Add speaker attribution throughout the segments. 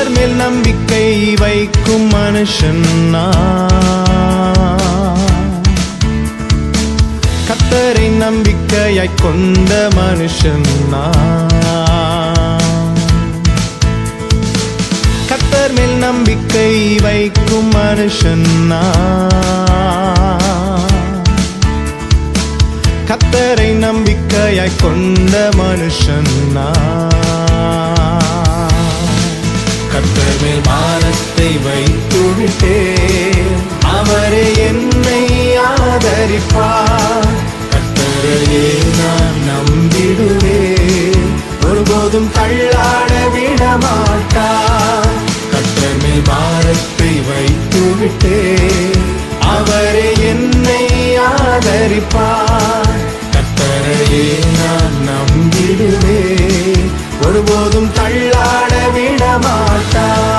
Speaker 1: கர்த்தர் மேல் நம்பிக்கை வைக்கும் மனுஷன் கர்த்தரை நம்பிக்கையாய் கொண்ட மனுஷன் கர்த்தர் மேல் நம்பிக்கை வைக்கும் மனுஷன் கர்த்தரை நம்பிக்கையாய் கொண்ட மனுஷன் கர்த்தர் மேல் பாரத்தை வைத்துவிட்டேன், அவரே என்னை ஆதரிப்பார். கர்த்தரையே நான் நம்பிடுவேன், ஒருபோதும் தள்ளாட விடமாட்டார். கர்த்தர் மேல் பாரத்தை வைத்துவிட்டேன், அவரே என்னை ஆதரிப்பார். கர்த்தரையே நான் நம்பிடுவேன், ஒருபோதும் தள்ளாட விடமாட்டார்.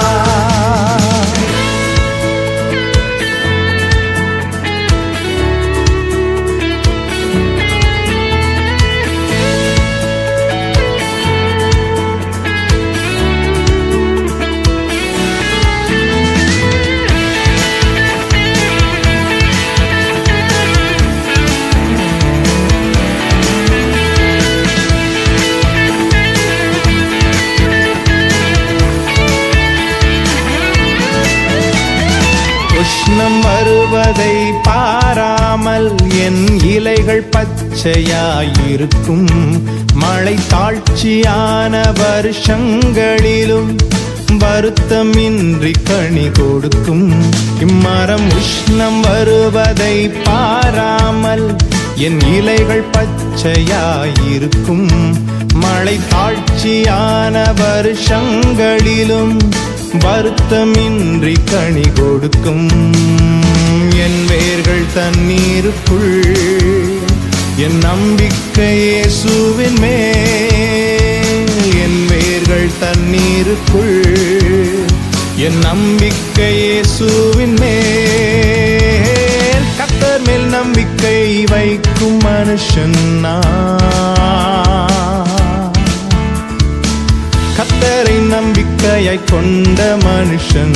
Speaker 1: உஷ்ணம் வருவதை பாராமல் என் இலைகள் பச்சையாயிருக்கும். மழை தாழ்ச்சியான வருஷங்களிலும் வருத்தமின்றி கனி கொடுக்கும். இம்மரம் உஷ்ணம் வருவதை பாராமல் என் இலைகள் பச்சையாயிருக்கும். மழை தாழ்ச்சியான வருஷங்களிலும் வருத்தமின்றி கனி கொடுக்கும். என் வேர்கள் தண்ணீருக்குள், என் நம்பிக்கை இயேசுவின் மேல். என் வேர்கள் தண்ணீருக்குள், என் நம்பிக்கை இயேசுவின் மேல். கர்த்தர் மேல் நம்பிக்கை வைக்கும் மனுஷன் கர்த்தரை நம்பிக்கையாய் கொண்ட மனுஷன்